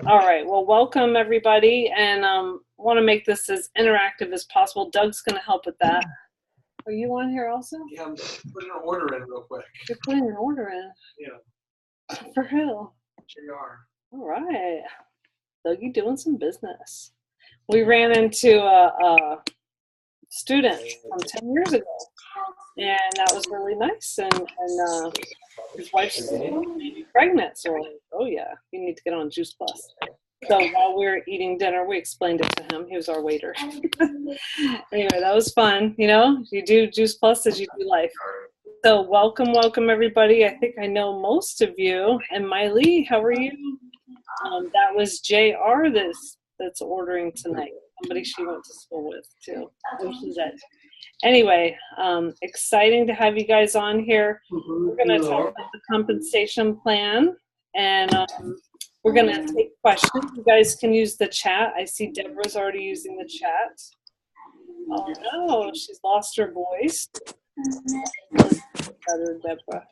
All right. Well, welcome everybody, and want to make this as interactive as possible. Doug's going to help with that. Are you on here also? Yeah, I'm putting an order in real quick. You're putting an order in. Yeah. For who? JR. All right. Dougie doing some business. We ran into a student from 10 years ago, and that was really nice. And his wife's pregnant, so we're like, oh yeah, you need to get on Juice Plus. So while we were eating dinner, we explained it to him. He was our waiter. Anyway, that was fun. You know, you do Juice Plus as you do life. So welcome everybody. I think I know most of you. And Miley, how are you? That was JR that's ordering tonight. Somebody she went to school with too. Anyway, exciting to have you guys on here. We're going to talk about the compensation plan, and we're going to take questions. You guys can use the chat. I see Deborah's already using the chat. Oh no, she's lost her voice. Better, Deborah.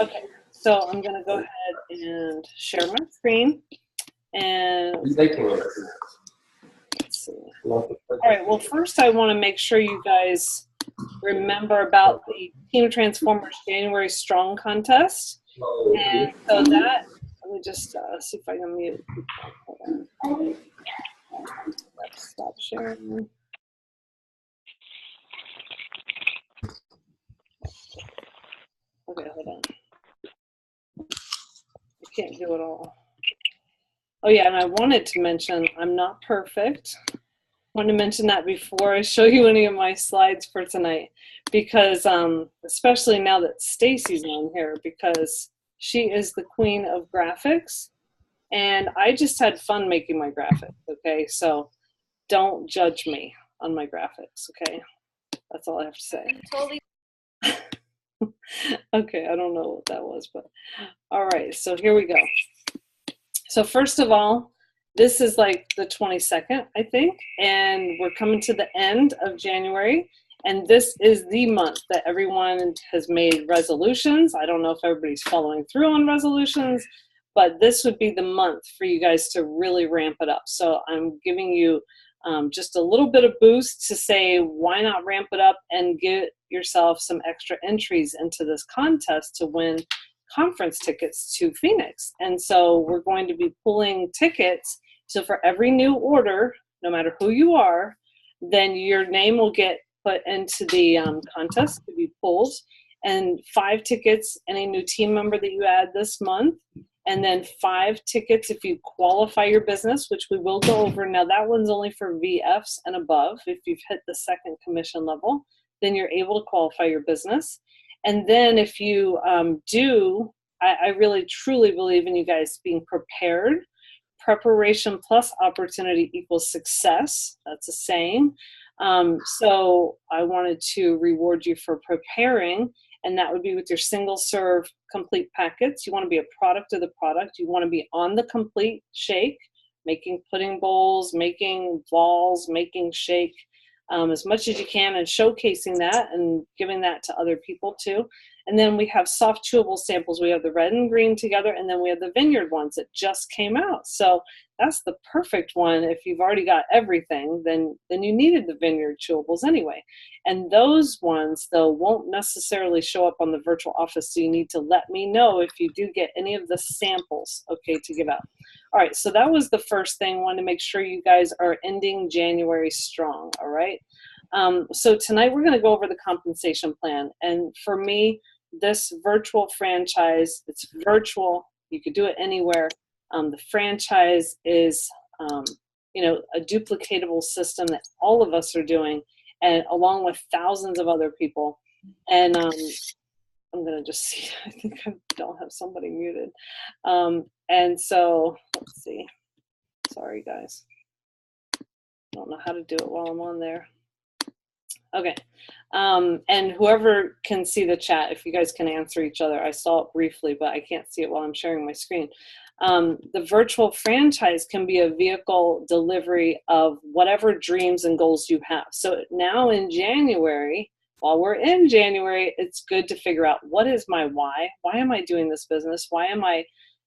Okay, so I'm going to go ahead and share my screen. And let's see. All right, well, first I want to make sure you guys remember about the Team Transformers January Strong contest. And so that, let me just see if I can mute. Hold on. Stop sharing. Okay, hold on. I can't do it all. Oh yeah, and I wanted to mention I'm not perfect. I want to mention that before I show you any of my slides for tonight, because especially now that Stacey's on here, because she is the queen of graphics, and I just had fun making my graphics. Okay, so don't judge me on my graphics. Okay, that's all I have to say. Totally. Okay, I don't know what that was, but all right, so here we go. So first of all, this is like the 22nd, I think, and we're coming to the end of January, and this is the month that everyone has made resolutions. I don't know if everybody's following through on resolutions, but this would be the month for you guys to really ramp it up. So I'm giving you just a little bit of boost to say, why not ramp it up and get yourself some extra entries into this contest to win conference tickets to Phoenix. And so we're going to be pulling tickets. So for every new order, no matter who you are, then your name will get put into the contest to be pulled, and 5 tickets any new team member that you add this month, and then 5 tickets if you qualify your business, which we will go over. Now that one's only for VFs and above. If you've hit the 2nd commission level, then you're able to qualify your business. And then if you do, I really truly believe in you guys being prepared. Preparation plus opportunity equals success. That's a saying. So I wanted to reward you for preparing, and that would be with your single serve complete packets. You want to be a product of the product. You want to be on the complete shake, making pudding bowls, making balls, making shake, as much as you can, and showcasing that and giving that to other people too. And then we have soft chewable samples. We have the red and green together, and then we have the vineyard ones that just came out. So that's the perfect one. If you've already got everything, then you needed the vineyard chewables anyway. And those ones, though, won't necessarily show up on the virtual office, so you need to let me know if you do get any of the samples, okay, to give out. All right, so that was the first thing. I want to make sure you guys are ending January strong, all right? So tonight we're going to go over the compensation plan. And for me, this virtual franchise, it's virtual. You could do it anywhere. The franchise is, you know, a duplicatable system that all of us are doing, and along with thousands of other people. And I'm going to just see, I think I don't have somebody muted. And so, let's see. Sorry, guys. I don't know how to do it while I'm on there. Okay. And whoever can see the chat, if you guys can answer each other. I saw it briefly, but I can't see it while I'm sharing my screen. The virtual franchise can be a vehicle delivery of whatever dreams and goals you have. So now in January, while we're in January, it's good to figure out, what is my why? Why am I doing this business? Why am I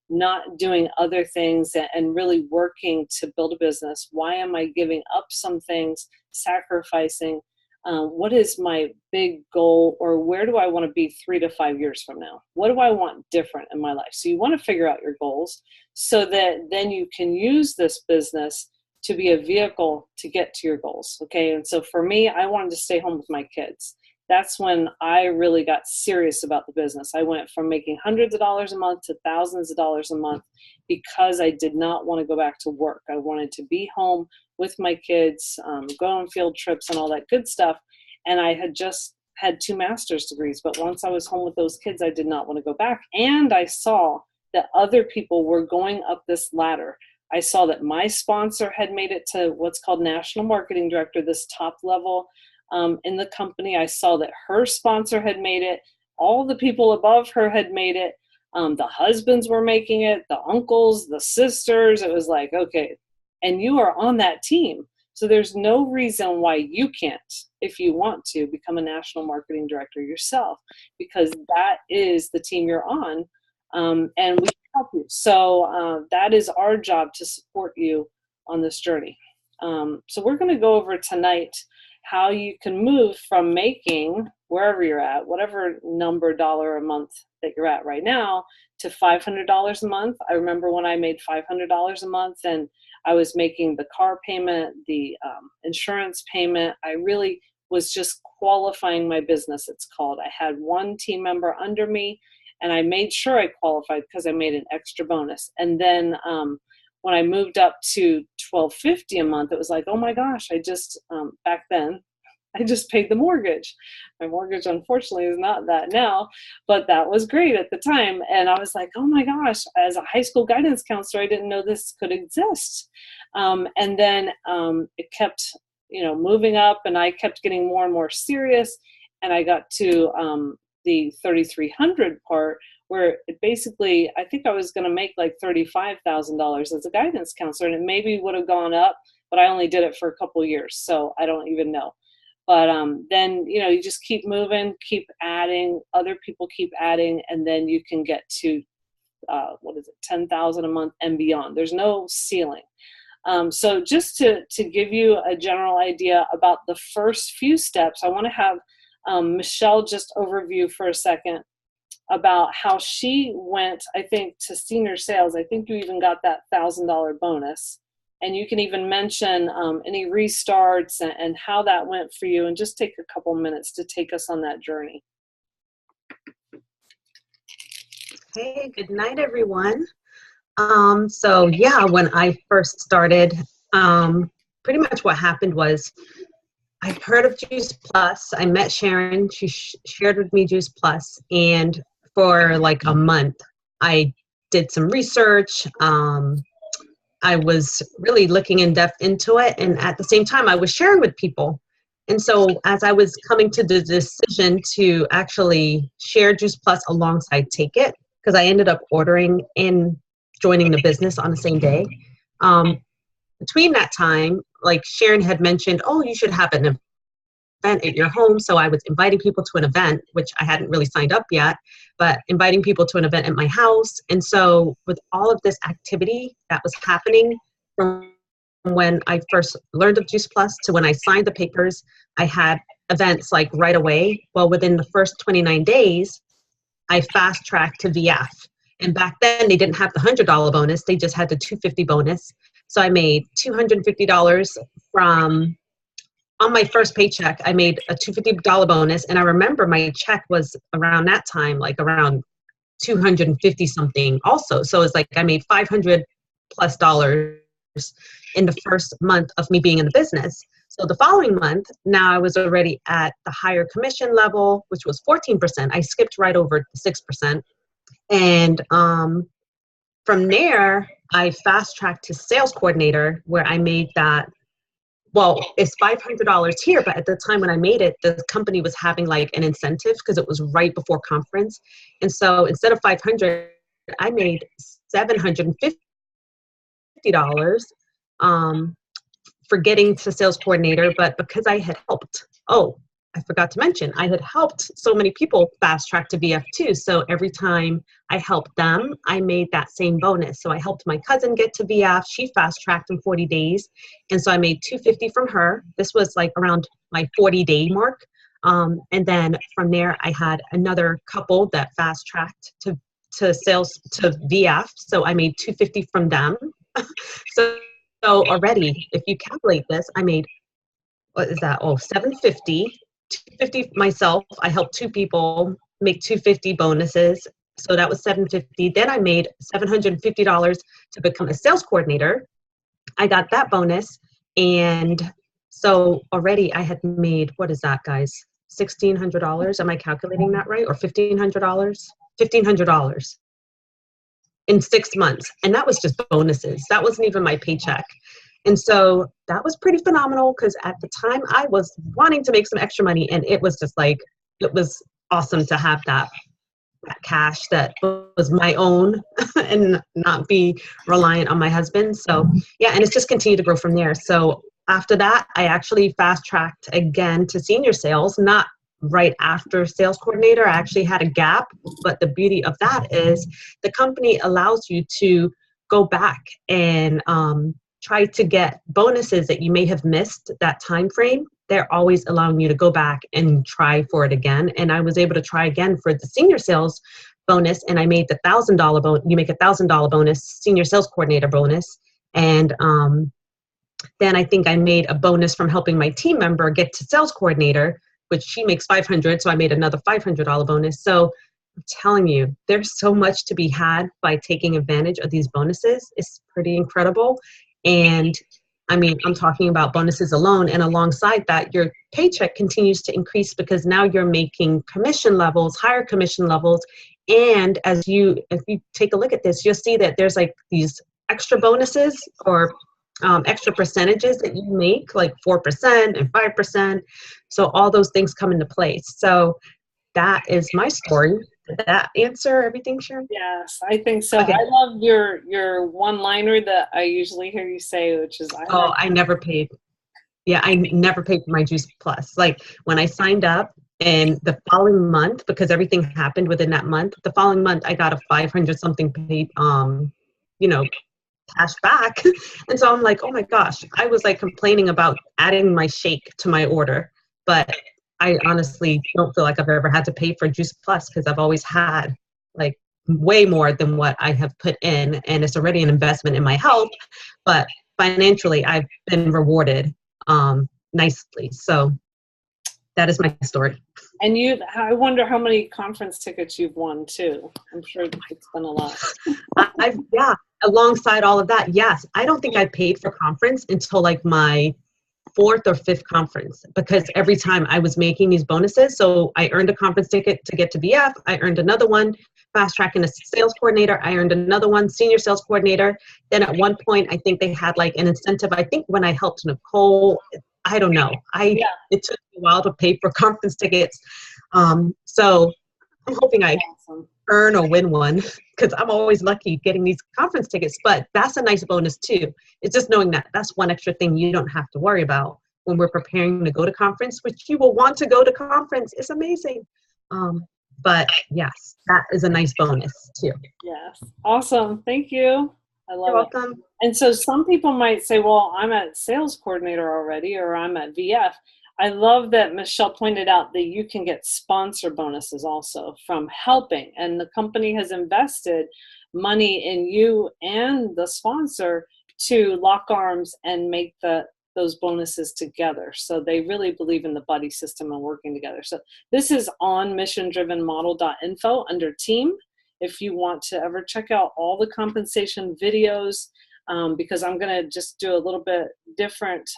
not doing other things and really working to build a business? Why am I giving up some things, sacrificing? What is my big goal, or where do I want to be 3 to 5 years from now? What do I want different in my life? So you want to figure out your goals so that then you can use this business to be a vehicle to get to your goals. Okay. And so for me, I wanted to stay home with my kids. That's when I really got serious about the business. I went from making hundreds of dollars a month to thousands of dollars a month because I did not want to go back to work. I wanted to be home with my kids, go on field trips and all that good stuff. And I had just had 2 master's degrees, but once I was home with those kids, I did not want to go back. And I saw that other people were going up this ladder. I saw that my sponsor had made it to what's called National Marketing Director, this top level in the company. I saw that her sponsor had made it. All the people above her had made it. The husbands were making it, the uncles, the sisters. It was like, okay, and you are on that team. So there's no reason why you can't, if you want to, become a national marketing director yourself, because that is the team you're on, and we can help you. So that is our job, to support you on this journey. So we're going to go over tonight how you can move from making wherever you're at, whatever number dollar a month that you're at right now, to $500 a month. I remember when I made $500 a month and I was making the car payment, the insurance payment. I really was just qualifying my business, it's called. I had 1 team member under me, and I made sure I qualified because I made an extra bonus. And then when I moved up to $1,250 a month, it was like, oh my gosh, I just, back then, I just paid the mortgage. My mortgage, unfortunately, is not that now, but that was great at the time. And I was like, oh my gosh, as a high school guidance counselor, I didn't know this could exist. And then it kept, moving up, and I kept getting more and more serious. And I got to the 3,300 part, where it basically, I think I was going to make like $35,000 as a guidance counselor, and it maybe would have gone up, but I only did it for a couple of years, so I don't even know. But then, you just keep moving, keep adding, other people keep adding, and then you can get to, 10,000 a month and beyond. There's no ceiling. So just to give you a general idea about the first few steps, I want to have Michelle just overview for a second about how she went, I think, to senior sales. I think you even got that $1,000 bonus. And you can even mention any restarts and how that went for you, and just take a couple minutes to take us on that journey. Hey, good night, everyone. So yeah, when I first started, pretty much what happened was I heard of Juice Plus. I met Sharon. She shared with me Juice Plus, and for like a month, I did some research. I was really looking in depth into it, and at the same time I was sharing with people. And so as I was coming to the decision to actually share Juice Plus alongside Take It, because I ended up ordering and joining the business on the same day, between that time, like Sharon had mentioned, oh, you should have an event at your home. So I was inviting people to an event, which I hadn't really signed up yet, but inviting people to an event at my house. And so with all of this activity that was happening from when I first learned of Juice Plus to when I signed the papers, I had events like right away. Well, within the first 29 days, I fast tracked to VF. And back then they didn't have the $100 bonus. They just had the $250 bonus. So I made $250 from, on my first paycheck, I made a $250 bonus. And I remember my check was around that time, like around 250 something also. So it's like I made $500+ in the first month of me being in the business. So the following month, now I was already at the higher commission level, which was 14%. I skipped right over the 6%. And from there, I fast tracked to sales coordinator, where I made that. Well, it's $500 here, but at the time when I made it, the company was having like an incentive because it was right before conference. And so instead of $500, I made $750 for getting to sales coordinator. But because I had helped, I forgot to mention, I had helped so many people fast track to VF too. So every time I helped them, I made that same bonus. So I helped my cousin get to VF. She fast tracked in 40 days. And so I made $250 from her. This was like around my 40-day mark. And then from there, I had another couple that fast tracked to sales to VF. So I made $250 from them. so, so already, if you calculate this, I made, what is that? Oh, $750. $250 myself. I helped two people make $250 bonuses. So that was $750. Then I made $750 to become a sales coordinator. I got that bonus. And so already I had made, what is that, guys? $1,600. Am I calculating that right? Or $1,500? $1,500 in 6 months. And that was just bonuses. That wasn't even my paycheck. And so that was pretty phenomenal because at the time I was wanting to make some extra money, and it was just like, it was awesome to have that cash that was my own and not be reliant on my husband. So yeah, and it's just continued to grow from there. So after that, I actually fast tracked again to senior sales, not right after sales coordinator. I actually had a gap, but the beauty of that is the company allows you to go back and try to get bonuses that you may have missed that time frame. They're always allowing you to go back and try for it again. And I was able to try again for the senior sales bonus, and I made the $1,000 bonus. You make a $1,000 bonus, senior sales coordinator bonus. And then I think I made a bonus from helping my team member get to sales coordinator, which she makes $500. So I made another $500 bonus. So I'm telling you, there's so much to be had by taking advantage of these bonuses. It's pretty incredible. And I mean, I'm talking about bonuses alone, and alongside that, your paycheck continues to increase because now you're making commission levels, higher commission levels. And if you take a look at this, you'll see that there's like these extra bonuses or extra percentages that you make, like 4% and 5%. So all those things come into place. So that is my story. Did that answer everything, Sharon? Yes, I think so. Okay. I love your one-liner that I usually hear you say, which is, I never paid. Yeah, I never paid for my Juice Plus. Like when I signed up, and the following month, because everything happened within that month, the following month I got a 500 something paid, cash back. And so I'm like, oh my gosh, I was like complaining about adding my shake to my order, but I honestly don't feel like I've ever had to pay for Juice Plus because I've always had like way more than what I have put in, and it's already an investment in my health, but financially I've been rewarded nicely. So that is my story. And I wonder how many conference tickets you've won too. I'm sure it's been a lot. Alongside all of that, yes. I don't think I paid for conference until like my 4th or 5th conference, because every time I was making these bonuses. So I earned a conference ticket to get to BF. I earned another one, fast tracking a sales coordinator. I earned another one, senior sales coordinator. Then at one point, I think they had like an incentive. I think when I helped Nicole, I don't know. It took me a while to pay for conference tickets. So I'm hoping I earn or win one, because I'm always lucky getting these conference tickets. But that's a nice bonus too. It's just knowing that that's one extra thing you don't have to worry about when we're preparing to go to conference, which you will want to go to conference. It's amazing. But yes, that is a nice bonus too. Yes. Awesome. Thank you. I love You're it. welcome. And so some people might say, well, I'm at sales coordinator already, or I'm at VF. I love that Michelle pointed out that you can get sponsor bonuses also from helping, and the company has invested money in you and the sponsor to lock arms and make those bonuses together. So they really believe in the buddy system and working together. So this is on missiondrivenmodel.info under team. If you want to ever check out all the compensation videos, because I'm going to just do a little bit different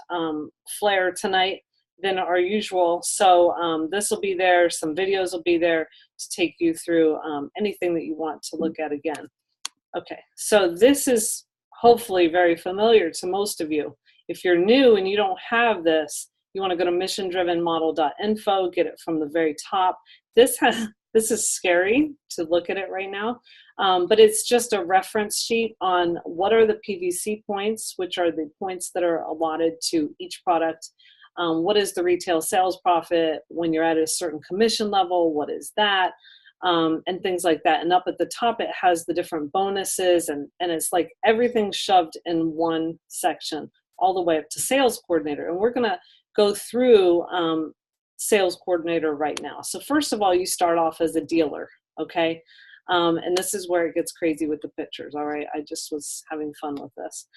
flair tonight than our usual. So this will be there. Some videos will be there to take you through anything that you want to look at again. Okay, so this is hopefully very familiar to most of you. If you're new and you don't have this, you want to go to missiondrivenmodel.info, get it from the very top. This is scary to look at it right now, but it's just a reference sheet on what are the PVC points, which are the points that are allotted to each product What is the retail sales profit when you're at a certain commission level? What is that? And things like that. And up at the top, it has the different bonuses, and it's like everything shoved in one section all the way up to sales coordinator. And we're going to go through sales coordinator right now. So first of all, you start off as a dealer, okay? And this is where it gets crazy with the pictures, all right? I just was having fun with this.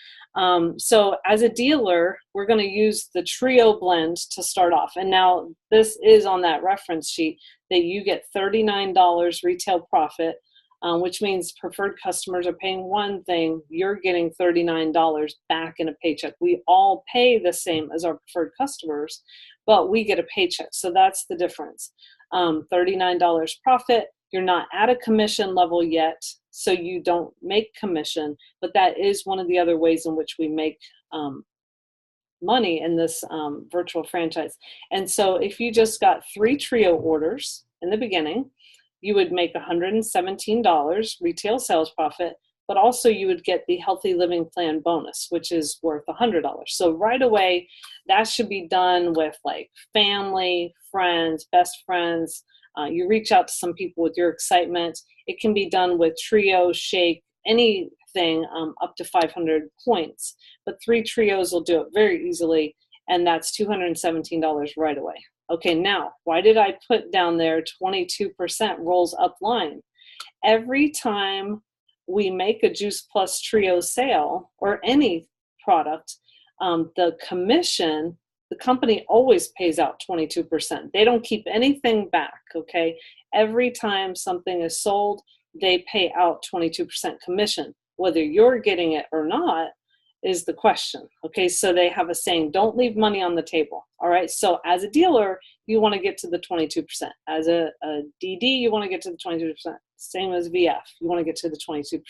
So as a dealer, we're going to use the trio blend to start off. And now this is on that reference sheet that you get $39 retail profit, which means preferred customers are paying one thing, you're getting $39 back in a paycheck. We all pay the same as our preferred customers, but we get a paycheck. So that's the difference. $39 profit. You're not at a commission level yet, so you don't make commission, but that is one of the other ways in which we make money in this virtual franchise. And so if you just got 3 trio orders in the beginning, you would make $117 retail sales profit, but also you would get the Healthy Living Plan bonus, which is worth $100. So right away, that should be done with like family, friends, best friends. You reach out to some people with your excitement. It can be done with trio, shake, anything up to 500 points. But 3 trios will do it very easily, and that's $217 right away. Okay, now, why did I put down there 22% rolls up line? Every time we make a Juice Plus trio sale or any product, the commission, the company always pays out 22%. They don't keep anything back, okay? Every time something is sold, they pay out 22% commission. Whether you're getting it or not is the question, okay? So they have a saying, don't leave money on the table, all right? So as a dealer, you want to get to the 22%. As a DD, you want to get to the 22%. Same as VF, you want to get to the 22%.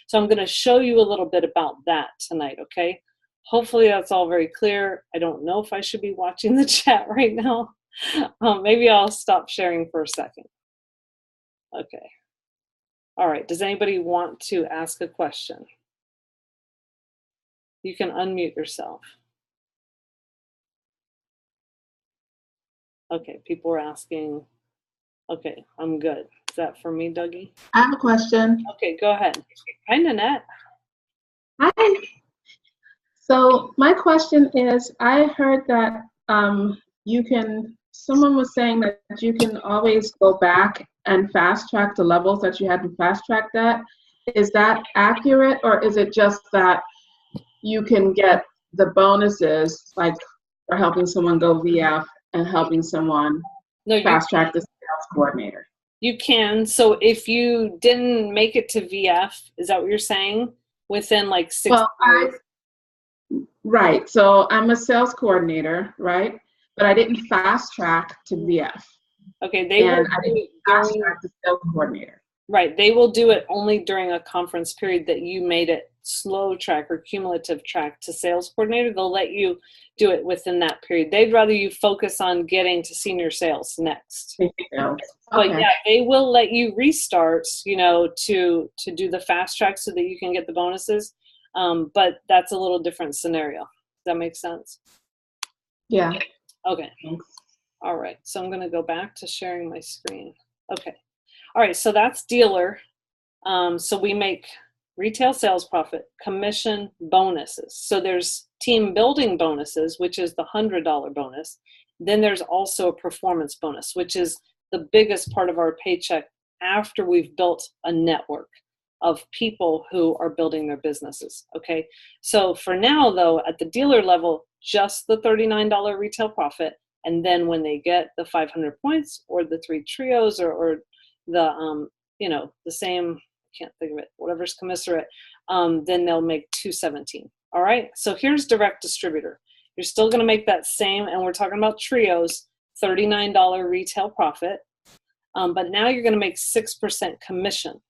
So I'm going to show you a little bit about that tonight, okay? Hopefully that's all very clear. I don't know if I should be watching the chat right now. Maybe I'll stop sharing for a second. Okay. All right. Does anybody want to ask a question? You can unmute yourself. Okay. People are asking. Okay. I'm good. Is that for me, Dougie? I have a question. Okay. Go ahead. Hi, Nanette. Hi. So my question is, I heard that someone was saying that you can always go back and fast track the levels that you hadn't fast tracked at. Is that accurate, or is it just that you can get the bonuses, like for helping someone go VF and helping someone fast track the sales coordinator? You can. So if you didn't make it to VF, is that what you're saying? Within like 6 months? Right. So I'm a sales coordinator, right? But I didn't fast track to VF. Okay. I didn't fast track to sales coordinator. Right. They will do it only during a conference period that you made it slow track or cumulative track to sales coordinator. They'll let you do it within that period. They'd rather you focus on getting to senior sales next. But yeah, they will let you restart, to do the fast track so that you can get the bonuses. But that's a little different scenario. Does that make sense? Yeah. Okay. Thanks. All right. So I'm going to go back to sharing my screen. Okay. All right. So that's dealer. So we make retail sales profit, commission, bonuses. So there's team building bonuses, which is the $100 bonus. Then there's also a performance bonus, which is the biggest part of our paycheck after we've built a network of people who are building their businesses, okay? So for now, though, at the dealer level, just the $39 retail profit, and then when they get the 500 points or the 3 trios or the, the same, can't think of it, whatever's commensurate, then they'll make $217, all right? So here's direct distributor. You're still gonna make that same, and we're talking about trios, $39 retail profit, but now you're gonna make 6% commission.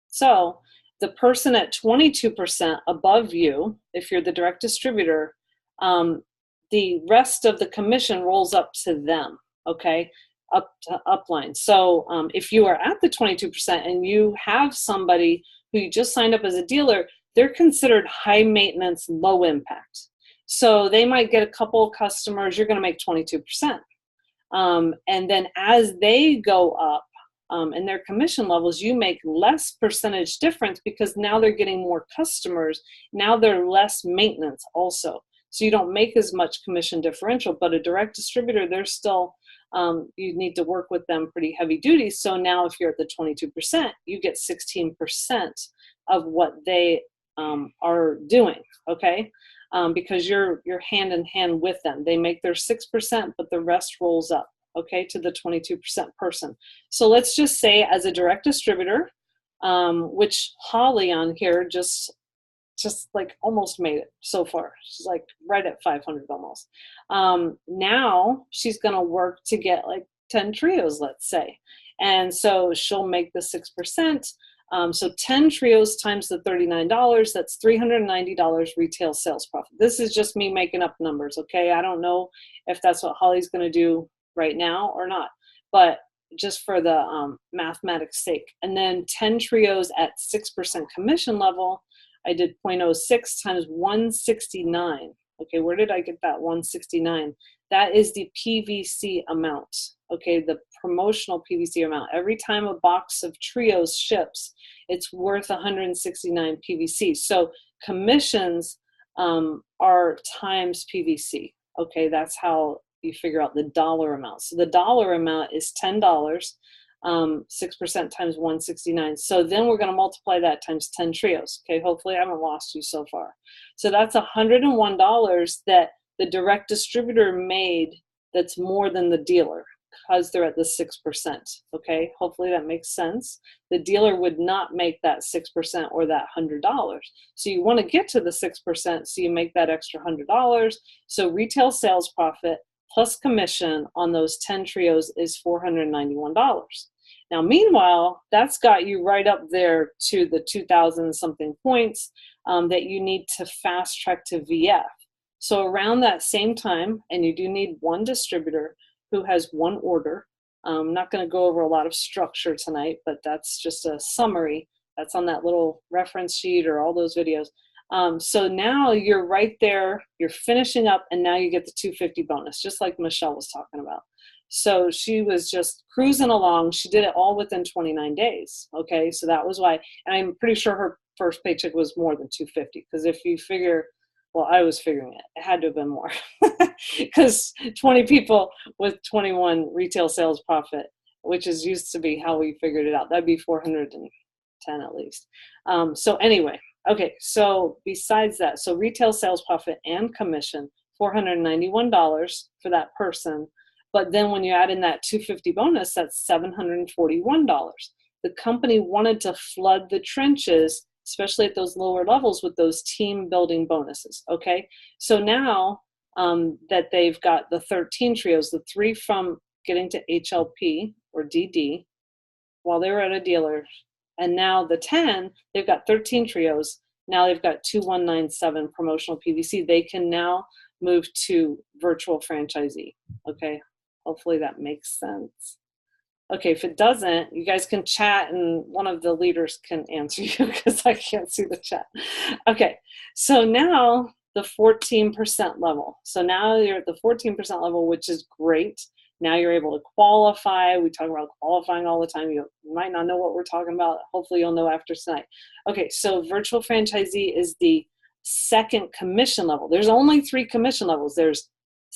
So the person at 22% above you, if you're the direct distributor, the rest of the commission rolls up to them, okay, up to upline. So if you are at the 22% and you have somebody who you just signed up as a dealer, they're considered high maintenance, low impact. So they might get a couple of customers, you're going to make 22%. And then as they go up in their commission levels, you make less percentage difference because now they're getting more customers. Now they're less maintenance also. So you don't make as much commission differential, but a direct distributor, they're still, you need to work with them pretty heavy duty. So now if you're at the 22%, you get 16% of what they are doing, okay? Because you're hand in hand with them. They make their 6%, but the rest rolls up, okay, to the 22% person. So let's just say as a direct distributor, which Holly on here just like almost made it so far. She's like right at 500 almost. Now she's going to work to get like 10 trios, let's say. And so she'll make the 6%. So 10 trios times the $39, that's $390 retail sales profit. This is just me making up numbers, okay? I don't know if that's what Holly's going to do right now or not, but just for the mathematics sake. And then 10 trios at 6% commission level, I did 0.06 times 169. Okay, where did I get that 169? That is the PVC amount, okay, the promotional PVC amount. Every time a box of trios ships, it's worth 169 PVC. So commissions are times PVC, okay? That's how you figure out the dollar amount. So the dollar amount is $10, 6% times 169. So then we're going to multiply that times 10 trios. Okay, hopefully I haven't lost you so far. So that's $101 that the direct distributor made that's more than the dealer because they're at the 6%. Okay, hopefully that makes sense. The dealer would not make that 6% or that $100. So you want to get to the 6%, so you make that extra $100. So retail sales profit plus commission on those 10 trios is $491. Now, meanwhile, that's got you right up there to the 2,000 something points that you need to fast track to VF. So around that same time, and you do need one distributor who has one order. I'm not going to go over a lot of structure tonight, but that's just a summary. That's on that little reference sheet or all those videos. So now you're right there, you're finishing up, and now you get the 250 bonus, just like Michelle was talking about. So she was just cruising along. She did it all within 29 days. Okay, so that was why, and I'm pretty sure her first paycheck was more than 250, because if you figure, well, I was figuring it had to have been more, because 20 people with 21 retail sales profit, which is used to be how we figured it out, that'd be 410 at least. So anyway, okay, so besides that, so retail sales profit and commission, $491 for that person. But then when you add in that 250 bonus, that's $741. The company wanted to flood the trenches, especially at those lower levels, with those team building bonuses, okay? So now that they've got the 13 trios, the 3 from getting to HLP or DD while they were at a dealer, and now the 10, they've got 13 trios. Now they've got 2197 promotional PVC. They can now move to virtual franchisee, okay? Hopefully that makes sense. Okay, if it doesn't, you guys can chat and one of the leaders can answer you because I can't see the chat. Okay, so now the 14% level. So now you're at the 14% level, which is great. Now you're able to qualify. We talk about qualifying all the time. You might not know what we're talking about. Hopefully you'll know after tonight. Okay, so virtual franchisee is the second commission level. There's only 3 commission levels. There's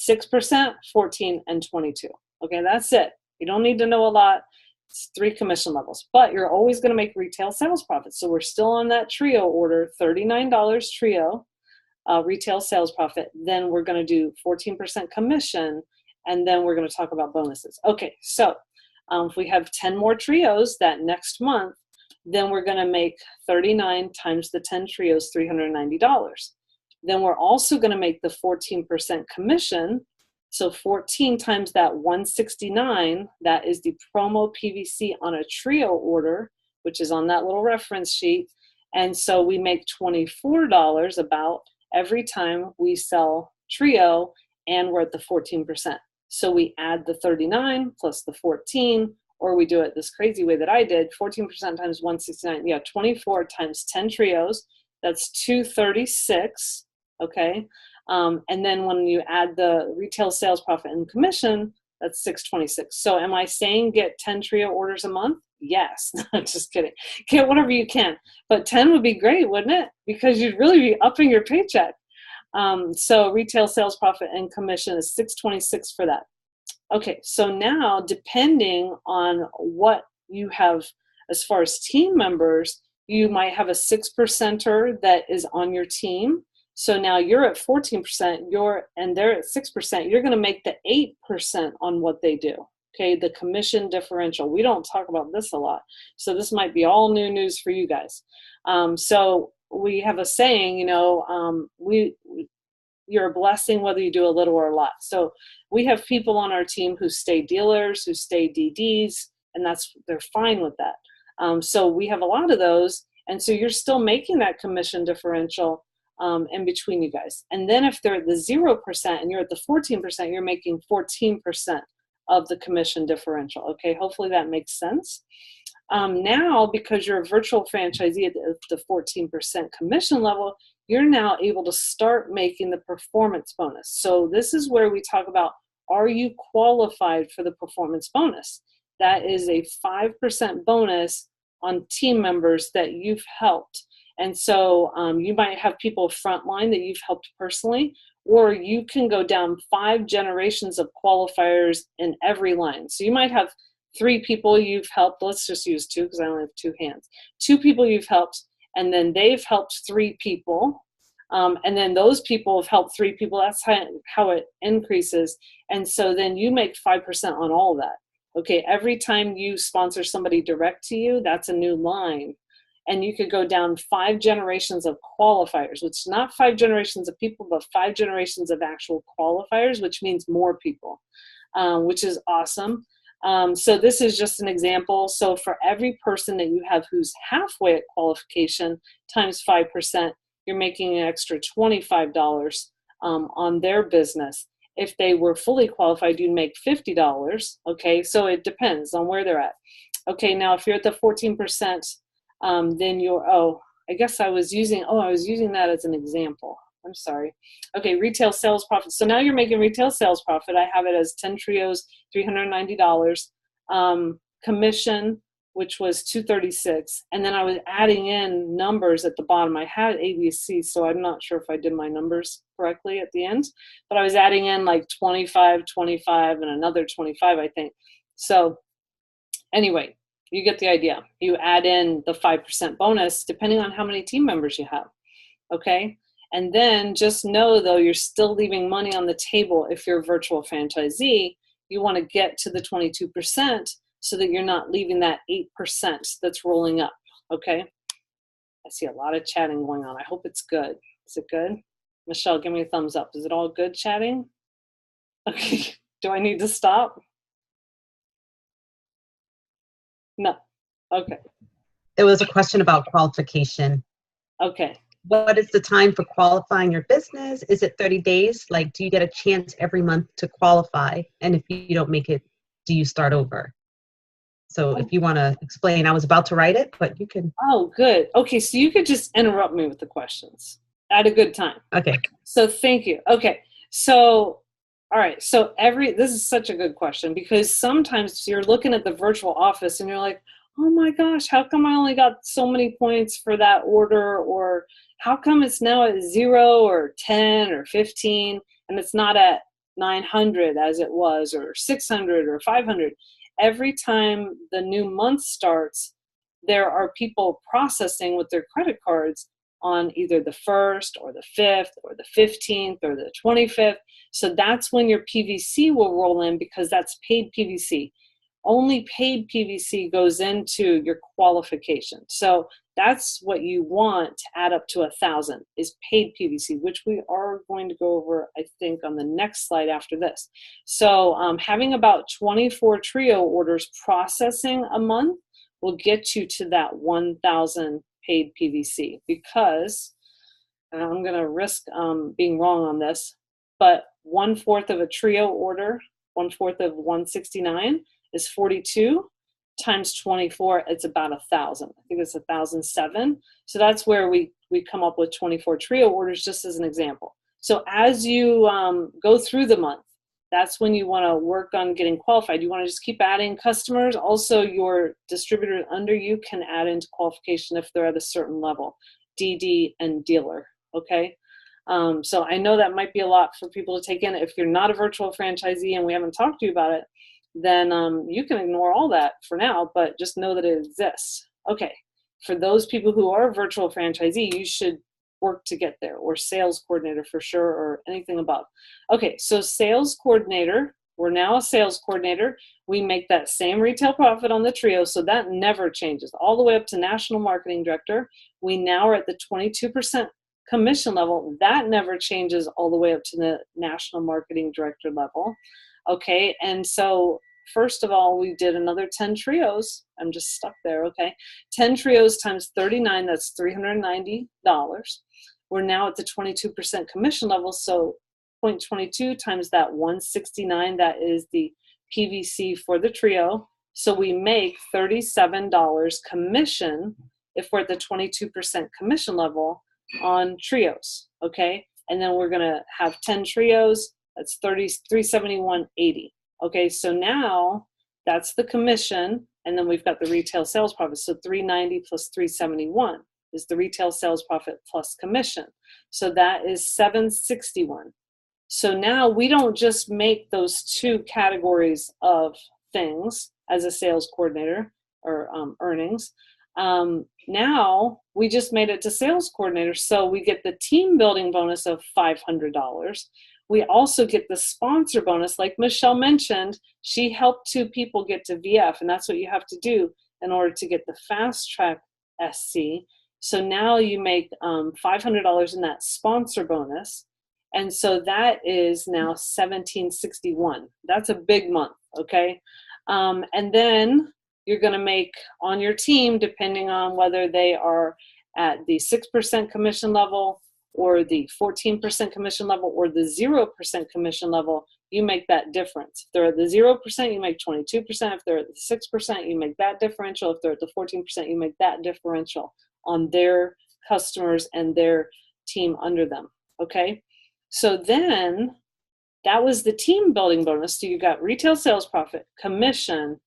6%, 14, and 22. Okay, that's it. You don't need to know a lot. It's 3 commission levels, but you're always going to make retail sales profits. So we're still on that trio order, $39 trio retail sales profit. Then we're going to do 14% commission, and then we're going to talk about bonuses. Okay, so if we have 10 more trios that next month, then we're going to make 39 times the 10 trios, $390. Then we're also going to make the 14% commission. So 14 times that 169, that is the promo PVC on a trio order, which is on that little reference sheet. And so we make $24 about every time we sell trio, and we're at the 14%. So we add the 39 plus the 14, or we do it this crazy way that I did, 14% times 169. Yeah, 24 times 10 trios, that's 236. okay? And then when you add the retail sales profit and commission, that's 626. So am I saying get 10 trio orders a month? Yes. Just kidding. Get whatever you can. But 10 would be great, wouldn't it? Because you'd really be upping your paycheck. So retail sales profit and commission is 626 for that. Okay, so now depending on what you have as far as team members, you might have a 6%er that is on your team. So now you're at 14%, and they're at 6%. You're going to make the 8% on what they do. Okay, the commission differential. We don't talk about this a lot, so this might be all new news for you guys. So we have a saying, you're a blessing whether you do a little or a lot. So we have people on our team who stay dealers, who stay DDs, and they're fine with that. So we have a lot of those, and so you're still making that commission differential in between you guys. And then if they're at the 0% and you're at the 14%, you're making 14% of the commission differential. Okay, hopefully that makes sense. Now, because you're a virtual franchisee at the 14% commission level, you're now able to start making the performance bonus. So this is where we talk about, are you qualified for the performance bonus? That is a 5% bonus on team members that you've helped. And so you might have people frontline that you've helped personally, or you can go down 5 generations of qualifiers in every line. So you might have 3 people you've helped. Let's just use 2 because I only have 2 hands. 2 people you've helped, and then they've helped 3 people. And then those people have helped 3 people. That's how it increases. And so then you make 5% on all of that. Okay, every time you sponsor somebody direct to you, that's a new line. And you could go down 5 generations of qualifiers, which is not 5 generations of people, but 5 generations of actual qualifiers, which means more people, which is awesome. So this is just an example. So for every person that you have who's halfway at qualification times 5%, you're making an extra $25 on their business. If they were fully qualified, you'd make $50. Okay, so it depends on where they're at. Okay, now if you're at the 14%, then I guess I was using that as an example. I'm sorry. Okay, retail sales profit. So now you're making retail sales profit. I have it as 10 trios, $390. Commission, which was $236. And then I was adding in numbers at the bottom. I had ABC, so I'm not sure if I did my numbers correctly at the end. But I was adding in like 25, 25, and another 25, I think. So anyway, you get the idea. You add in the 5% bonus depending on how many team members you have. Okay? And then just know, though, you're still leaving money on the table if you're a virtual franchisee. You want to get to the 22% so that you're not leaving that 8% that's rolling up. Okay? I see a lot of chatting going on. I hope it's good. Is it good? Michelle, give me a thumbs up. Is it all good chatting? Okay. Do I need to stop? No. Okay. There was a question about qualification. Okay. What is the time for qualifying your business? Is it 30 days? Like, do you get a chance every month to qualify? And if you don't make it, do you start over? So if you want to explain, I was about to write it, but you can. Oh, good. Okay, so you could just interrupt me with the questions at a good time. Okay. So thank you. Okay, so all right. So this is such a good question, because sometimes you're looking at the virtual office and you're like, oh my gosh, how come I only got so many points for that order? Or how come it's now at 0 or 10 or 15 and it's not at 900 as it was, or 600 or 500? Every time the new month starts, there are people processing with their credit cards on either the 1st or the 5th or the 15th or the 25th. So that's when your PVC will roll in, because that's paid PVC. Only paid PVC goes into your qualification. So that's what you want to add up to 1,000 is paid PVC, which we are going to go over, I think, on the next slide after this. So having about 24 trio orders processing a month will get you to that 1,000 paid PVC, because, and I'm going to risk being wrong on this, but 1/4 of a trio order, 1/4 of 169 is 42 times 24. It's about 1,000. I think it's 1,007. So that's where we we come up with 24 trio orders, just as an example. So as you go through the month, that's when you want to work on getting qualified. You want to just keep adding customers. Also, your distributor under you can add into qualification if they're at a certain level, DD and dealer, okay? So I know that might be a lot for people to take in. If you're not a virtual franchisee and we haven't talked to you about it, then you can ignore all that for now, but just know that it exists. Okay, for those people who are a virtual franchisee, you should work to get there, or sales coordinator for sure, or anything above. Okay, so sales coordinator, we're now a sales coordinator. We make that same retail profit on the trio, so that never changes, all the way up to national marketing director. We now are at the 22% commission level. That never changes all the way up to the national marketing director level. Okay, and so first of all, we did another 10 trios. I'm just stuck there, okay? 10 trios times 39, that's $390. We're now at the 22% commission level, so 0.22 times that 169, that is the PVC for the trio. So we make $37 commission if we're at the 22% commission level on trios, okay? And then we're gonna have 10 trios, that's $371.80. Okay, so now that's the commission, and then we've got the retail sales profit. So $390 plus $371 is the retail sales profit plus commission. So that is $761. So now we don't just make those two categories of things as a sales coordinator or earnings. Now we just made it to sales coordinator. So we get the team building bonus of $500. We also get the sponsor bonus, like Michelle mentioned. She helped 2 people get to VF, and that's what you have to do in order to get the fast track SC. So now you make $500 in that sponsor bonus. And so that is now $1,761. That's a big month, okay? And then you're gonna make on your team, depending on whether they are at the 6% commission level or the 14% commission level or the 0% commission level, you make that difference. If they're at the 0%, you make 22%. If they're at the 6%, you make that differential. If they're at the 14%, you make that differential on their customers and their team under them, okay? So then that was the team building bonus. So you got retail sales profit, commission,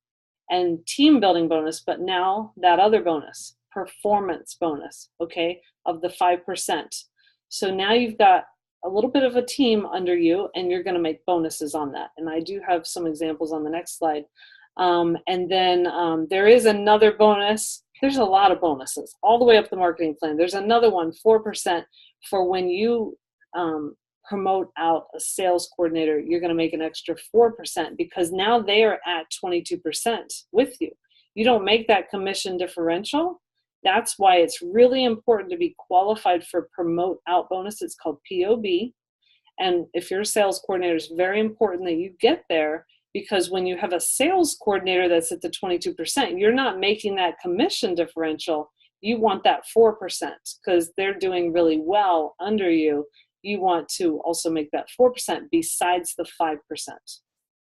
and team building bonus, but now that other bonus, performance bonus, okay, of the 5%. So now you've got a little bit of a team under you, and you're going to make bonuses on that. And I do have some examples on the next slide. And then there is another bonus. There's a lot of bonuses all the way up the marketing plan. There's another one, 4%, for when you promote out a sales coordinator, you're going to make an extra 4% because now they are at 22% with you. You don't make that commission differential. That's why it's really important to be qualified for promote out bonus. It's called POB. And if you're a sales coordinator, it's very important that you get there, because when you have a sales coordinator that's at the 22%, you're not making that commission differential. You want that 4% because they're doing really well under you. You want to also make that 4% besides the 5%.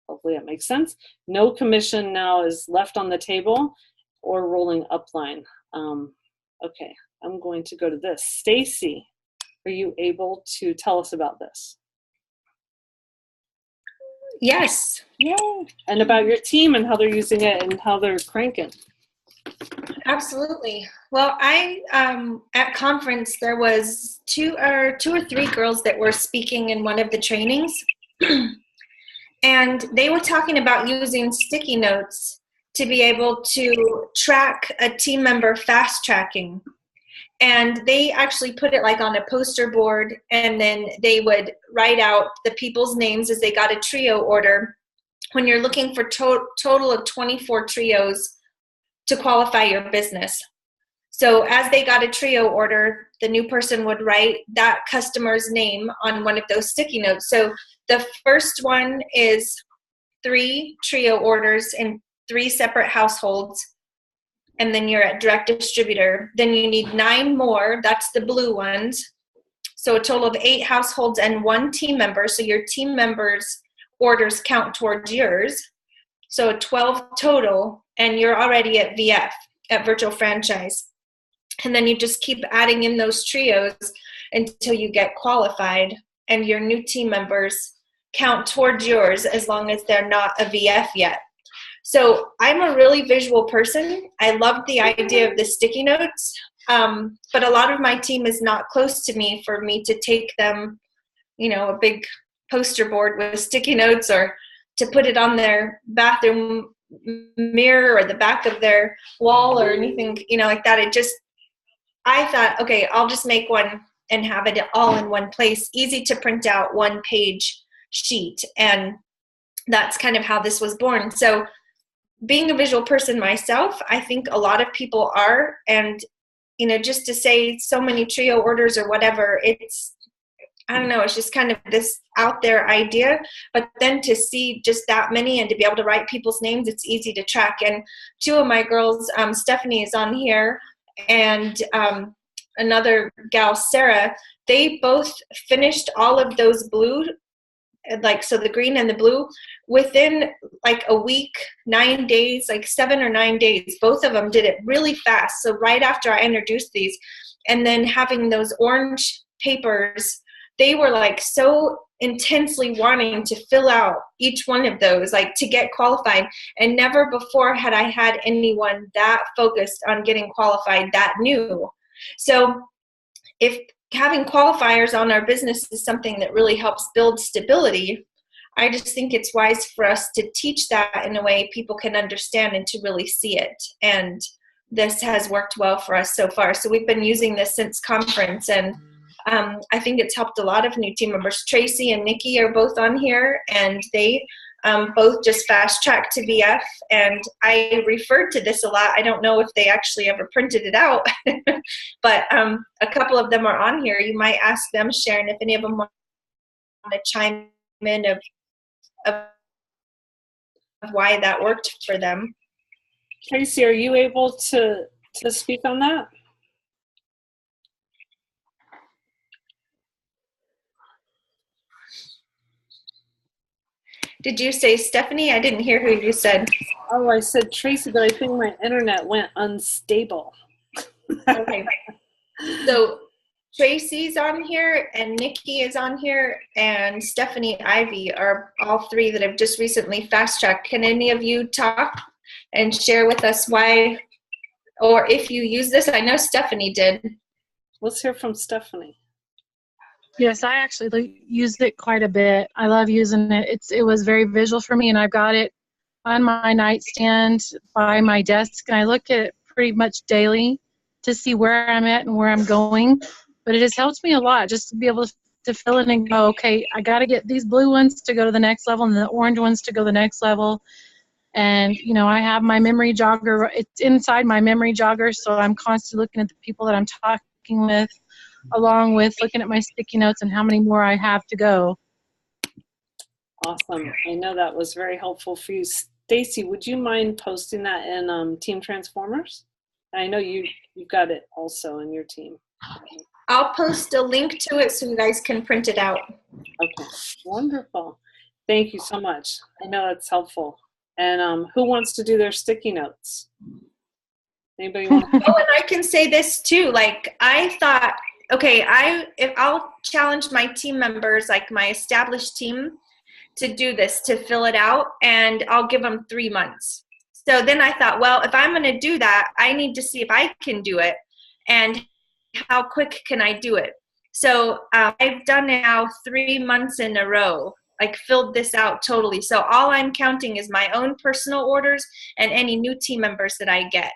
Hopefully that makes sense. No commission now is left on the table or rolling upline. Okay, I'm going to go to this. Stacey, are you able to tell us about this? Yes. Yay. And about your team and how they're using it and how they're cranking. Absolutely. Well, I at conference there was two or three girls that were speaking in one of the trainings, and they were talking about using sticky notes to be able to track a team member fast tracking. And they actually put it like on a poster board, and then they would write out the people's names as they got a trio order. When you're looking for total of 24 trios to qualify your business. So as they got a trio order, the new person would write that customer's name on one of those sticky notes. So the first one is 3 trio orders in 3 separate households, and then you're at direct distributor. Then you need 9 more, that's the blue ones. So a total of 8 households and 1 team member. So your team members' orders count towards yours. So 12 total, and you're already at VF, at virtual franchise. And then you just keep adding in those trios until you get qualified, and your new team members count towards yours as long as they're not a VF yet. So I'm a really visual person. I love the idea of the sticky notes, but a lot of my team is not close to me for me to take them, a big poster board with sticky notes, or to put it on their bathroom mirror or the back of their wall or anything, like that. I thought, okay, I'll just make one and have it all in one place, easy to print out, one page sheet. And that's kind of how this was born. So being a visual person myself, I think a lot of people are, and, just to say so many trio orders or whatever, I don't know, it's just kind of this out there idea, but then to see just that many and to be able to write people's names, it's easy to track. And two of my girls, Stephanie is on here, and another gal, Sarah, they both finished all of those blue, so the green and the blue, within like a week, 9 days, like 7 or 9 days. Both of them did it really fast. So right after I introduced these, and then having those orange papers, they were like so intensely wanting to fill out each one of those, like to get qualified. And never before had I had anyone that focused on getting qualified that new. So if having qualifiers on our business is something that really helps build stability, I just think it's wise for us to teach that in a way people can understand and to really see it. And this has worked well for us so far. So we've been using this since conference, and I think it's helped a lot of new team members. Tracy and Nikki are both on here, and they both just fast tracked to VF, and I referred to this a lot. I don't know if they actually ever printed it out, but a couple of them are on here. You might ask them, Sharon, if any of them want to chime in of why that worked for them. Tracy, are you able to speak on that? Did you say Stephanie? I didn't hear who you said. Oh, I said Tracy, but I think my internet went unstable. Okay. So Tracy's on here, and Nikki is on here, and Stephanie Ivy are all three that have just recently fast-tracked. Can any of you talk and share with us why, or if you use this? I know Stephanie did. Let's hear from Stephanie. Yes, I actually used it quite a bit. I love using it. It was very visual for me, and I've got it on my nightstand by my desk, and I look at it pretty much daily to see where I'm at and where I'm going. But it has helped me a lot just to be able to fill in and go, okay, I got to get these blue ones to go to the next level and the orange ones to go to the next level. And, I have my memory jogger. It's inside my memory jogger, so I'm constantly looking at the people that I'm talking with, along with looking at my sticky notes and how many more I have to go. Awesome. I know that was very helpful for you. Stacey, would you mind posting that in Team Transformers? I know you've got it also in your team. I'll post a link to it so you guys can print it out. Okay, wonderful. Thank you so much. I know that's helpful. And who wants to do their sticky notes? Anybody want to? Oh, and I can say this too. Like, I thought, okay, I'll challenge my team members, like my established team, to do this, to fill it out, and I'll give them 3 months. So then I thought, well, if I'm going to do that, I need to see if I can do it, and how quick can I do it? So I've done now 3 months in a row, like filled this out totally. So all I'm counting is my own personal orders and any new team members that I get.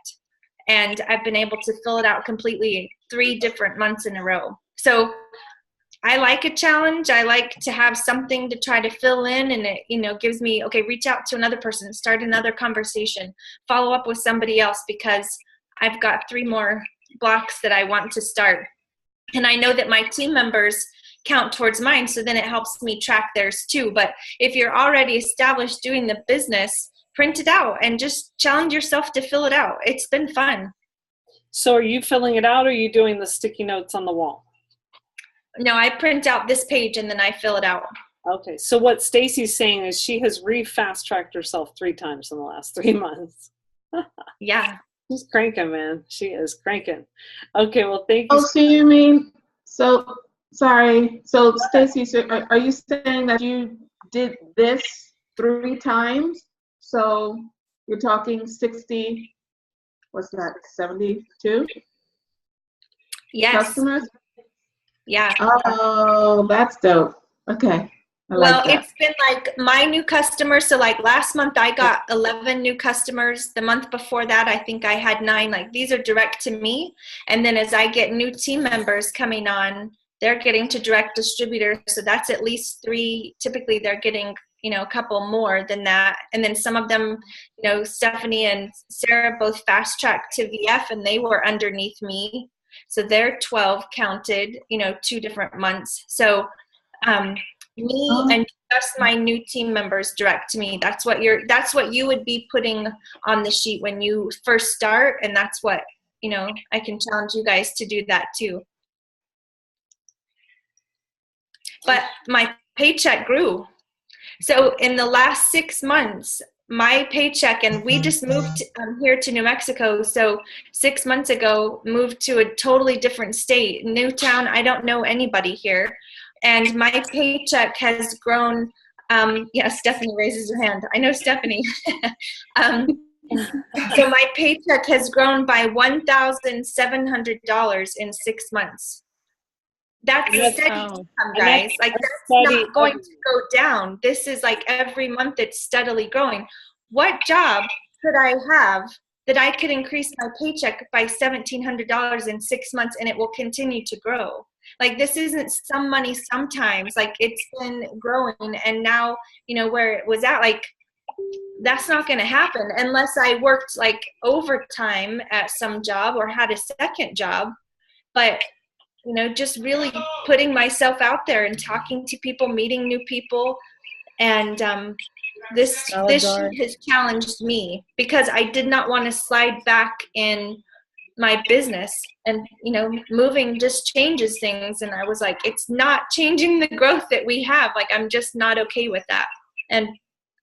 And I've been able to fill it out completely 3 different months in a row. So I like a challenge. I like to have something to try to fill in, and it, gives me, okay, reach out to another person, start another conversation, follow up with somebody else, because I've got 3 more blocks that I want to start. And I know that my team members count towards mine, so then it helps me track theirs too. But if you're already established doing the business, print it out and just challenge yourself to fill it out. It's been fun. So are you filling it out, or are you doing the sticky notes on the wall? No, I print out this page and then I fill it out. Okay, so what Stacey's saying is she has fast-tracked herself 3 times in the last 3 months. Yeah. She's cranking, man. She is cranking. Okay, well, thank you. Oh, so you mean, so, sorry. So Stacey, so are you saying that you did this 3 times? So you're talking 60, what's that, 72 Yes. customers? Yeah. Oh, that's dope. Okay. I Well, like that. it's been like my new customers. So like last month I got 11 new customers. The month before that, I think I had 9. Like these are direct to me. And then as I get new team members coming on, they're getting to direct distributors. So that's at least 3. Typically they're getting, a couple more than that. And then some of them, Stephanie and Sarah both fast tracked to VF and they were underneath me. So they're 12 counted, 2 different months. So, me and just my new team members direct to me. That's what you would be putting on the sheet when you first start, and that's what I can challenge you guys to do that too. But my paycheck grew. So in the last 6 months, my paycheck, and we just moved here to New Mexico. So 6 months ago, moved to a totally different state, new town. I don't know anybody here. And my paycheck has grown. Yeah, Stephanie raises her hand. I know Stephanie. So my paycheck has grown by $1,700 in 6 months. That's steady income, guys. Like that's not going to go down. This is like every month it's steadily growing. What job could I have that I could increase my paycheck by $1,700 in 6 months and it will continue to grow? Like this isn't some money sometimes. Like it's been growing, and now where it was at, like that's not going to happen unless I worked like overtime at some job or had a second job. But just really putting myself out there and talking to people, meeting new people. And this has challenged me because I did not want to slide back in my business, and moving just changes things. And I was like, it's not changing the growth that we have. Like, I'm just not okay with that. And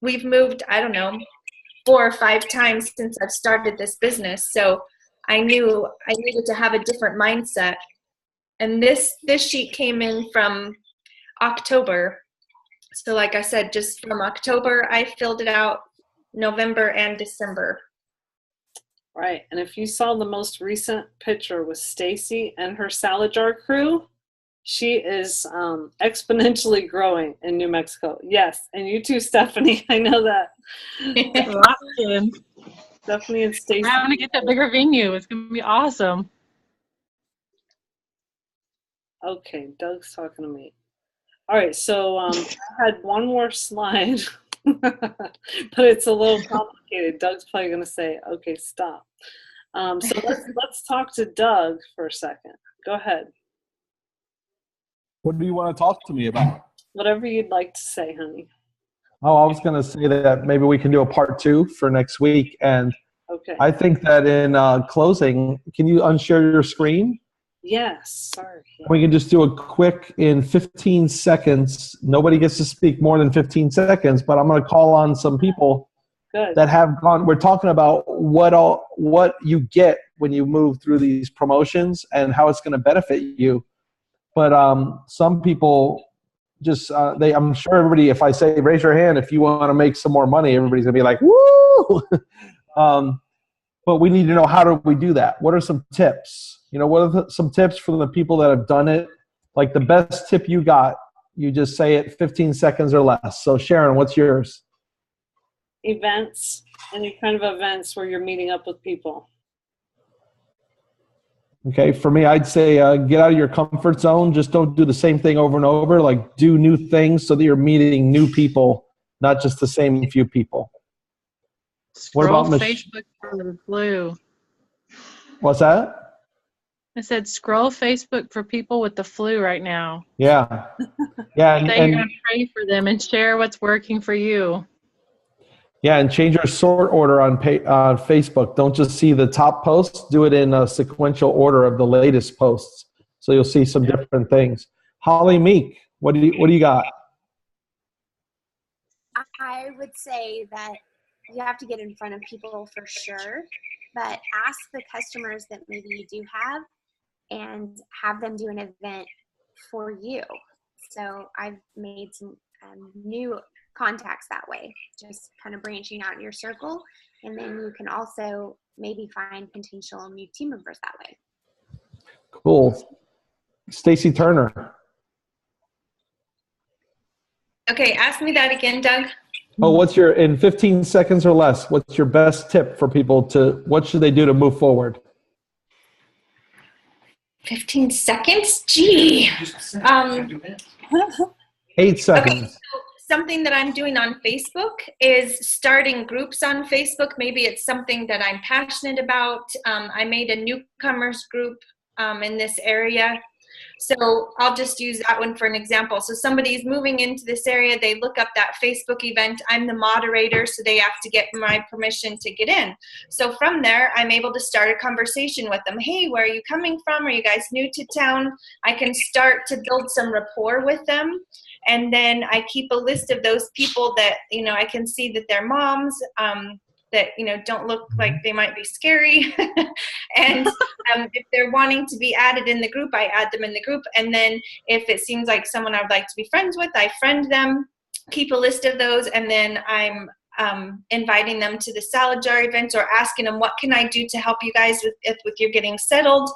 we've moved, I don't know, 4 or 5 times since I've started this business. So I knew I needed to have a different mindset. And this sheet came in from October. So like I said, just from October, I filled it out, November and December. Right. And if you saw the most recent picture with Stacey and her salad jar crew, she is exponentially growing in New Mexico. Yes. And you too, Stephanie. I know that. Stephanie and Stacey. I'm going to get that bigger venue. It's going to be awesome. Okay, Doug's talking to me. All right, so I had one more slide, but it's a little complicated. Doug's probably going to say, okay, stop. So let's talk to Doug for a second. Go ahead. What do you want to talk to me about? Whatever you'd like to say, honey. Oh, I was going to say that maybe we can do a part 2 for next week. And okay. I think that in closing, can you unshare your screen? Yes, sorry. We can just do a quick in 15 seconds. Nobody gets to speak more than 15 seconds, but I'm going to call on some people that have gone. We're talking about what you get when you move through these promotions and how it's going to benefit you. But some people just, I'm sure everybody, if I say raise your hand if you want to make some more money, everybody's going to be like, woo! But we need to know, how do we do that? What are some tips? What are some tips for the people that have done it? Like the best tip you got, you just say it 15 seconds or less. So Sharon, what's yours? Events, any kind of events where you're meeting up with people. Okay, for me, I'd say get out of your comfort zone. Just don't do the same thing over and over. Like do new things so that you're meeting new people, not just the same few people. Scroll Facebook for the flu. What's that? I said scroll Facebook for people with the flu right now. Yeah. Yeah. Say you're going to pray for them and share what's working for you. Yeah, and change your sort order on Facebook. Don't just see the top posts. Do it in a sequential order of the latest posts, so you'll see some different things. Holly Meek, what do you got? I would say that you have to get in front of people for sure. but ask the customers that maybe you do have and have them do an event for you. So I've made some new contacts that way, just kind of branching out your circle. And then you can also maybe find potential new team members that way. Cool. Stacey Turner. Okay, ask me that again, Doug. Oh, what's your, in 15 seconds or less, what's your best tip for people to, what should they do to move forward? 15 seconds? Gee. 8 seconds. Okay, so something that I'm doing on Facebook is starting groups on Facebook. Maybe it's something that I'm passionate about. I made a newcomers group in this area. So I'll just use that one for an example. So somebody's moving into this area, they look up that Facebook event, I'm the moderator, so they have to get my permission to get in. So from there, I'm able to start a conversation with them. Hey, where are you coming from? Are you guys new to town? I can start to build some rapport with them. And then I keep a list of those people that, you know, I can see that they're moms, that, you know, don't look like they might be scary. And if they're wanting to be added in the group, I add them in the group. And then if it seems like someone I'd like to be friends with, I friend them, keep a list of those. And then I'm inviting them to the salad jar events or asking them, what can I do to help you guys with your getting settled?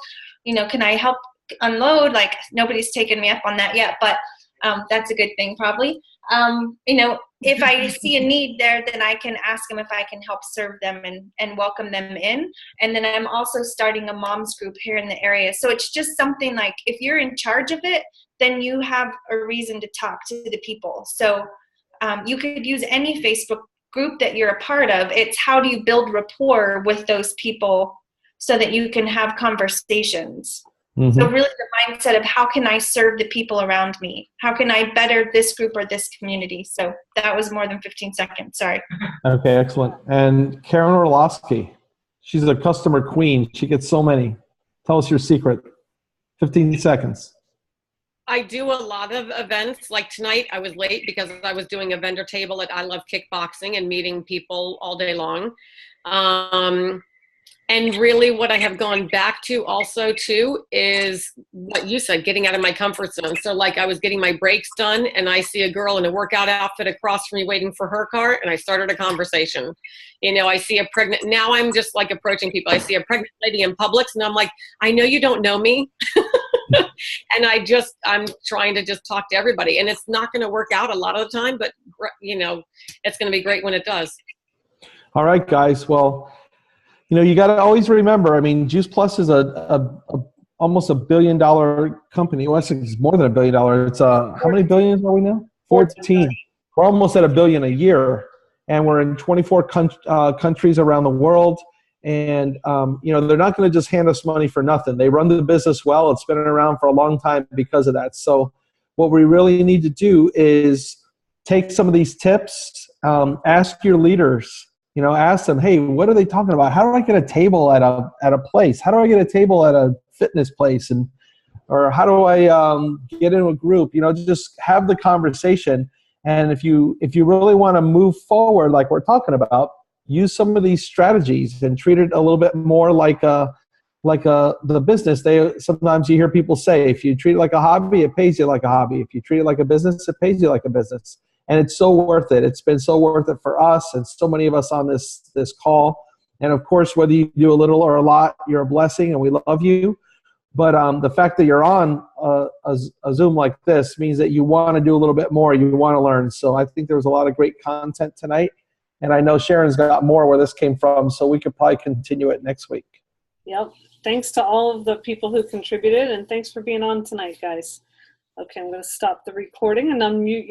You know, can I help unload? Like, nobody's taken me up on that yet, but that's a good thing probably. You know, if I see a need there, then I can ask them if I can help serve them and welcome them in. And then I'm also starting a mom's group here in the area. So it's just something like, if you're in charge of it, then you have a reason to talk to the people. So you could use any Facebook group that you're a part of. It's how do you build rapport with those people so that you can have conversations. Mm-hmm. So really the mindset of how can I serve the people around me? How can I better this group or this community? So that was more than 15 seconds. Sorry. Okay, excellent. And Karen Orlowski, she's a customer queen. She gets so many. Tell us your secret. 15 seconds. I do a lot of events. Like tonight, I was late because I was doing a vendor table at I Love Kickboxing and meeting people all day long. And really what I have gone back to also too is what you said, getting out of my comfort zone. So like I was getting my brakes done and I see a girl in a workout outfit across from me waiting for her car and I started a conversation. You know, I see a pregnant, now I'm just like approaching people. I see a pregnant lady in Publix and I'm like, I know you don't know me. And I'm trying to just talk to everybody and it's not going to work out a lot of the time, but you know, it's going to be great when it does. All right, guys. Well, you know, you got to always remember, I mean, Juice Plus is almost $1 billion company. Well, it's more than $1 billion. It's how many billions are we now? 14. We're almost at $1 billion a year, and we're in 24 countries around the world. And you know, they're not going to just hand us money for nothing. They run the business well. It's been around for a long time because of that. So, what we really need to do is take some of these tips. Ask your leaders. You know, ask them, hey, what are they talking about? How do I get a table at a place? How do I get a table at a fitness place? Or how do I get into a group? You know, just have the conversation. And if you really want to move forward, like we're talking about, use some of these strategies and treat it a little bit more like the business. Sometimes you hear people say, if you treat it like a hobby, it pays you like a hobby. If you treat it like a business, it pays you like a business. And it's so worth it. It's been so worth it for us and so many of us on this call. And of course, whether you do a little or a lot, you're a blessing and we love you. But the fact that you're on a Zoom like this means that you want to do a little bit more. You want to learn. So I think there was a lot of great content tonight. And I know Sharon's got more where this came from. So we could probably continue it next week. Yep. Thanks to all of the people who contributed. And thanks for being on tonight, guys. Okay, I'm going to stop the recording and unmute.